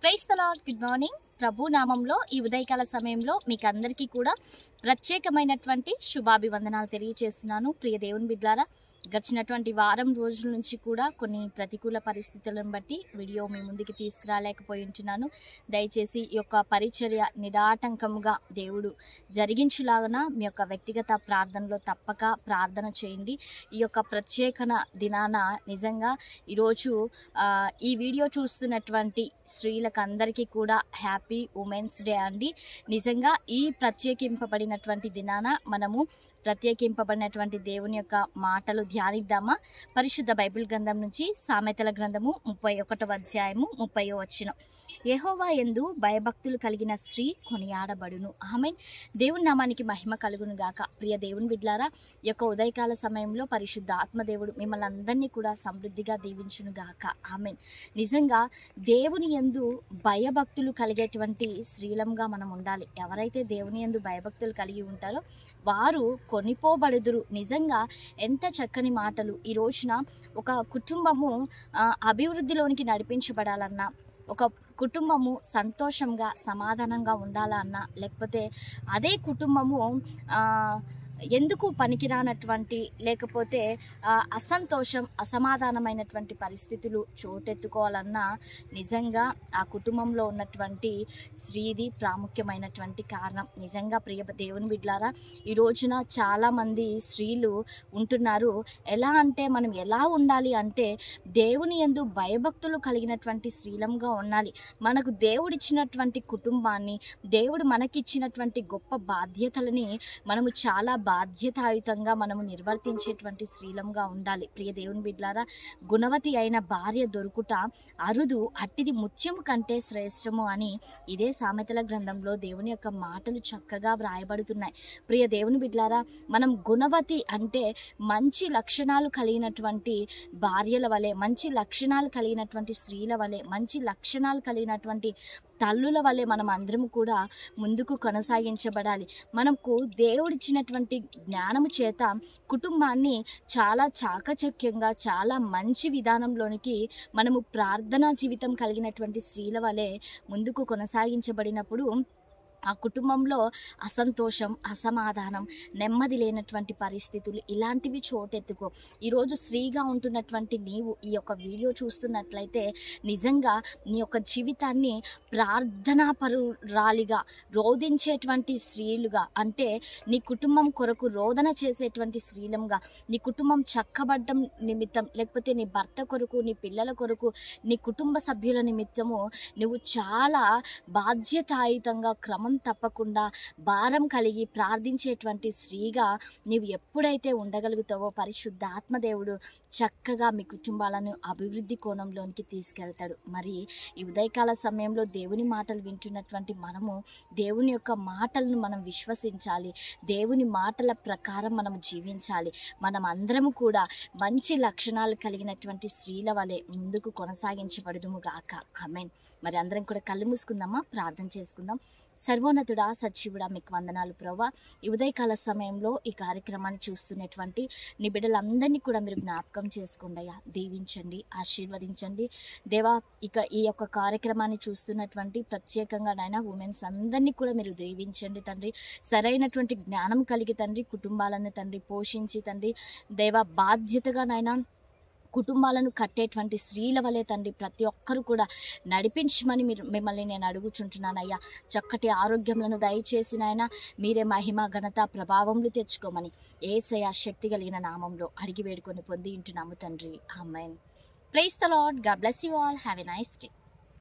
Praise the lord. Good morning. ప్రభు నామంలో ఈ ఉదయకాల సమయంలో మీకు అందరికీ కూడా ప్రత్యేకమైనటువంటి శుభాభివందనాలు తెలియజేస్తున్నాను. ప్రియ దేవుని బిడ్డలారా, గడిచినటువంటి వారం రోజుల నుంచి కూడా కొన్ని ప్రతికూల పరిస్థితులను బట్టి వీడియో మీ ముందుకు తీసుకురాలేకపోయి ఉంటున్నాను. దయచేసి ఈ యొక్క పరిచర్య నిరాటంకంగా దేవుడు జరిగించులాగా మీ యొక్క వ్యక్తిగత ప్రార్థనలో తప్పక ప్రార్థన చేయండి. ఈ యొక్క ప్రత్యేకన దినాన నిజంగా ఈరోజు ఈ వీడియో చూస్తున్నటువంటి స్త్రీలకు అందరికీ కూడా హ్యాపీ ఉమెన్స్ డే అండి. నిజంగా ఈ ప్రత్యేకింపబడినటువంటి దినాన మనము ప్రత్యేకింపబడినటువంటి దేవుని యొక్క మాటలు ధ్యానిద్దామా? పరిశుద్ధ బైబిల్ గ్రంథం నుంచి సామెతల గ్రంథము 31వ అధ్యాయము 30వ వచనం. యెహోవా యందు భయభక్తులు కలిగిన స్త్రీ కొనియాడబడును. ఆమేన్. దేవుని నామానికి మహిమ కలుగును గాక. ప్రియ దేవుని బిడ్డలారా, ఈ యొక్క ఉదయకాల సమయంలో పరిశుద్ధ ఆత్మదేవుడు మిమ్మల్ని అందరినీ కూడా సమృద్ధిగా దీవించును గాక. ఆమేన్. నిజంగా దేవుని యందు భయభక్తులు కలిగేటువంటి స్త్రీలంగా మనం ఉండాలి. ఎవరైతే దేవుని యందు భయభక్తులు కలిగి ఉంటారో వారు కొనిపోబడుదురు. నిజంగా ఎంత చక్కని మాటలు. ఈ రోజున ఒక కుటుంబము అభివృద్ధిలోనికి నడిపించబడాలన్నా, ఒక కుటుంబము సంతోషంగా సమాధానంగా ఉండాలన్నా, లేకపోతే అదే కుటుంబము ఎందుకు పనికిరానటువంటి లేకపోతే అసంతోషం అసమాధానమైనటువంటి పరిస్థితులు చోటెత్తుకోవాలన్నా నిజంగా ఆ కుటుంబంలో ఉన్నటువంటి స్త్రీది ప్రాముఖ్యమైనటువంటి కారణం. నిజంగా ప్రియ దేవుని బిడ్డలారా, ఈ రోజున చాలామంది స్త్రీలు ఉంటున్నారు. ఎలా అంటే మనం ఎలా ఉండాలి అంటే దేవుని యందు భయభక్తులు కలిగినటువంటి స్త్రీలంగా ఉండాలి. మనకు దేవుడిచ్చినటువంటి కుటుంబాన్ని, దేవుడు మనకిచ్చినటువంటి గొప్ప బాధ్యతలని మనము చాలా బాధ్యతాయుతంగా మనము నిర్వర్తించేటువంటి స్త్రీలంగా ఉండాలి. ప్రియ దేవుని బిడ్డలారా, గుణవతి అయిన భార్య దొరుకుట అరుదు, అట్టిది ముత్యము కంటే శ్రేష్టము అని ఇదే సామెతల గ్రంథంలో దేవుని యొక్క మాటలు చక్కగా వ్రాయబడుతున్నాయి. ప్రియ దేవుని బిడ్డలారా, మనం గుణవతి అంటే మంచి లక్షణాలు కలిగినటువంటి భార్యల వలె, మంచి లక్షణాలు కలిగినటువంటి స్త్రీల వలె, మంచి లక్షణాలు కలిగినటువంటి తల్లుల వలె మనం అందరము కూడా ముందుకు కొనసాగించబడాలి. మనకు దేవుడిచ్చినటువంటి జ్ఞానము చేత కుటుంబాన్ని చాలా చాకచక్యంగా, చాలా మంచి విధానంలోనికి మనము ప్రార్థనా జీవితం కలిగినటువంటి స్త్రీల వలె ముందుకు కొనసాగించబడినప్పుడు ఆ కుటుంబంలో అసంతోషం, అసమాధానం, నెమ్మది లేనటువంటి పరిస్థితులు ఇలాంటివి చోటెత్తుకో. ఈరోజు స్త్రీగా ఉంటున్నటువంటి నీవు ఈ యొక్క వీడియో చూస్తున్నట్లయితే నిజంగా నీ యొక్క జీవితాన్ని ప్రార్థనాపరురాలిగా, రోధించేటువంటి స్త్రీలుగా, అంటే నీ కుటుంబం కొరకు రోదన చేసేటువంటి స్త్రీలంగా, నీ కుటుంబం చక్కబడ్డం నిమిత్తం, లేకపోతే నీ భర్త కొరకు, నీ పిల్లల కొరకు, నీ కుటుంబ సభ్యుల నిమిత్తము నువ్వు చాలా బాధ్యతాయుతంగా క్రమం తప్పకుండా భారం కలిగి ప్రార్థించేటువంటి స్త్రీగా నీవు ఎప్పుడైతే ఉండగలుగుతావో పరిశుద్ధ ఆత్మదేవుడు చక్కగా మీ కుటుంబాలను అభివృద్ధి కోణంలోనికి తీసుకెళ్తాడు. మరి ఈ ఉదయకాల సమయంలో దేవుని మాటలు వింటున్నటువంటి మనము దేవుని యొక్క మాటలను మనం విశ్వసించాలి. దేవుని మాటల ప్రకారం మనం జీవించాలి. మనం అందరము కూడా మంచి లక్షణాలు కలిగినటువంటి స్త్రీల వలె ముందుకు కొనసాగించబడుదుము గాక. ఆమేన్. మరి అందరం కూడా కళ్ళు మూసుకుందామా? ప్రార్థన చేసుకుందాం. సర్వోన్నతుడా, సజీవుడా, మీకు వందనాలు ప్రభువా. ఈ ఉదయకాల సమయంలో ఈ కార్యక్రమాన్ని చూస్తున్నటువంటి నీ బిడ్డలందరినీ కూడా మీరు జ్ఞాపకం చేసుకోండి అయ్యా. దీవించండి, ఆశీర్వదించండి దేవా. ఇక ఈ యొక్క కార్యక్రమాన్ని చూస్తున్నటువంటి ప్రత్యేకంగా నాయన ఉమెన్స్ అందరినీ కూడా మీరు దీవించండి తండ్రి. సరైనటువంటి జ్ఞానం కలిగి తండ్రి కుటుంబాలను తండ్రి పోషించి తండ్రి దేవా, బాధ్యతగా నాయన కుటుంబాలను కట్టేటువంటి స్త్రీల వలె తండ్రి ప్రతి ఒక్కరు కూడా నడిపించమని మిమ్మల్ని నేను అడుగుచుంటున్నాను అయ్యా. చక్కటి ఆరోగ్యములను దయచేసిన ఆయన మీరే మహిమ, ఘనత, ప్రభావములు తెచ్చుకోమని యేసయ్య శక్తి కలిగిన నామంలో అడిగి వేడుకొని పొంది ఉంటున్నాము తండ్రి. Amen. Praise the Lord. God bless you all. Have a nice day.